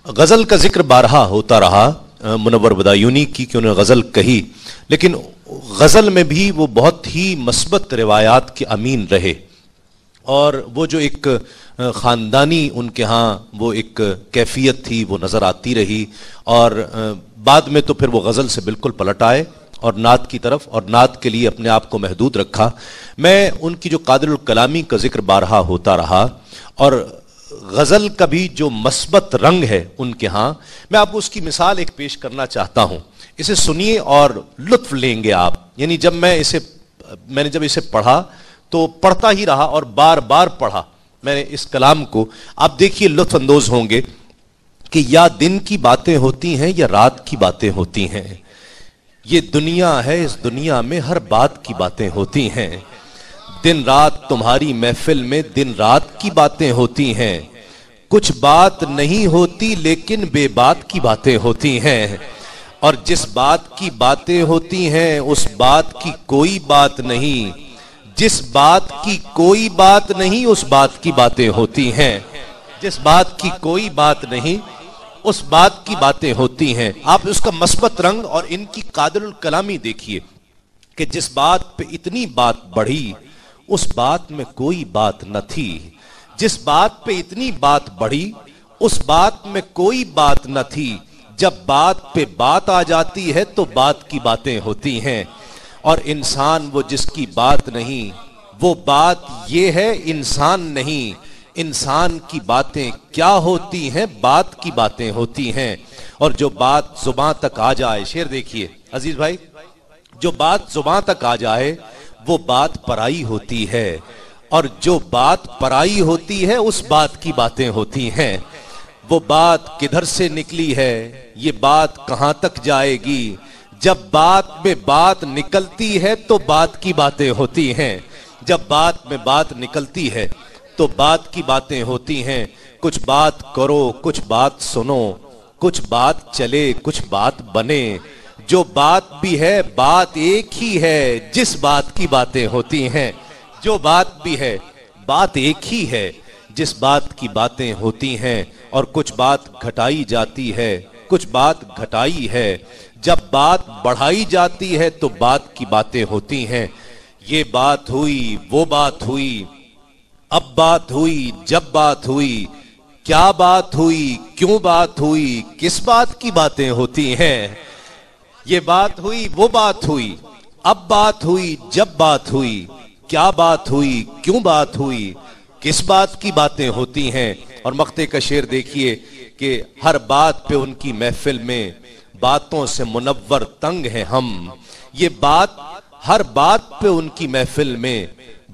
गज़ल का जिक्र बारहा होता रहा मुनव्वर बदायूनी की कि उन्होंने गज़ल कही, लेकिन गज़ल में भी वो बहुत ही मस्बत रिवायात के अमीन रहे और वो जो एक ख़ानदानी उनके यहाँ वो एक कैफियत थी वो नज़र आती रही। और बाद में तो फिर वो गज़ल से बिल्कुल पलट आए और नात की तरफ, और नात के लिए अपने आप को महदूद रखा। मैं उनकी जो कादिरुल कलामी का जिक्र बारहा होता रहा और गज़ल का भी जो मस्बत रंग है उनके यहाँ, मैं आपको उसकी मिसाल एक पेश करना चाहता हूँ। इसे सुनिए और लुत्फ लेंगे आप। यानी जब मैंने जब इसे पढ़ा तो पढ़ता ही रहा और बार बार पढ़ा मैंने इस कलाम को। आप देखिए लुत्फ अंदोज होंगे कि या दिन की बातें होती हैं या रात की बातें होती हैं, ये दुनिया है, इस दुनिया में हर बात की बातें होती हैं। दिन रात तुम्हारी महफिल में दिन रात की बातें होती हैं, कुछ बात नहीं होती लेकिन बेबात की बातें होती हैं। और जिस बात की बातें होती हैं उस बात की कोई बात नहीं, जिस बात की कोई बात नहीं उस बात की बातें होती हैं। जिस बात की कोई बात नहीं उस बात की बातें होती हैं। आप उसका मस्बत रंग और इनकी कादिरुल कलामी देखिए कि जिस बात पे इतनी बात बढ़ी उस बात में कोई बात न थी, जिस बात पे इतनी बात बढ़ी उस बात में कोई बात न थी। जब बात पे बात आ जाती है तो बात की बातें होती हैं। और इंसान वो जिसकी बात नहीं, वो बात ये है इंसान नहीं। इंसान की बातें क्या होती हैं, बात की बातें होती हैं। और जो बात जुबां तक आ जाए, शेर देखिए अजीज भाई, जो बात जुबां तक आ जाए वो बात पराई होती है, और जो बात पराई होती है उस बात की बातें होती हैं। वो बात किधर से निकली है, ये बात कहां तक जाएगी। जब बात में बात निकलती है तो बात की बातें होती हैं। जब बात में बात निकलती है तो बात की बातें होती हैं। कुछ बात करो कुछ बात सुनो, कुछ बात चले कुछ बात बने। जो बात भी है बात एक ही है, जिस बात की बातें होती हैं। जो बात भी है बात एक ही है, जिस बात की बातें होती हैं। और कुछ बात घटाई जाती है, कुछ बात घटाई है। जब बात बढ़ाई जाती है तो बात की बातें होती हैं। ये बात हुई वो बात हुई, अब बात हुई जब बात हुई, क्या बात हुई क्यों बात हुई, किस बात की बातें होती हैं। ये बात हुई वो बात हुई, अब बात हुई जब बात हुई, क्या बात हुई क्यों बात हुई, किस बात की बातें होती हैं। और मक्ते का शेर देखिए कि हर बात पे उनकी महफिल में बातों से मुनव्वर तंग हैं हम। ये बात हर बात पे उनकी महफिल में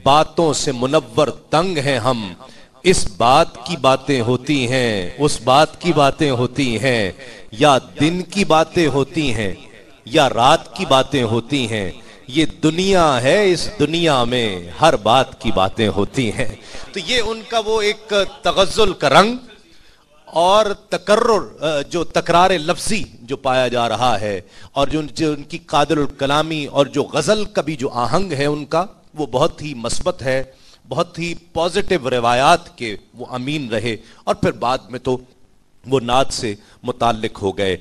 बातों से मुनव्वर तंग हैं हम। इस बात की बातें होती हैं उस बात की बातें होती हैं, या दिन की बातें होती हैं या रात की बातें होती हैं। ये दुनिया है, इस दुनिया में हर बात की बातें होती हैं। तो ये उनका वो एक तगज़्ज़ुल का रंग और तकर्रुर, जो तकरार लफ्जी जो पाया जा रहा है, और जो उनकी कादिरुल कलामी और जो गज़ल का भी जो आहंग है उनका, वो बहुत ही मस्बत है, बहुत ही पॉजिटिव रिवायात के वो अमीन रहे। और फिर बाद में तो वो नात से मुताल्लिक हो गए।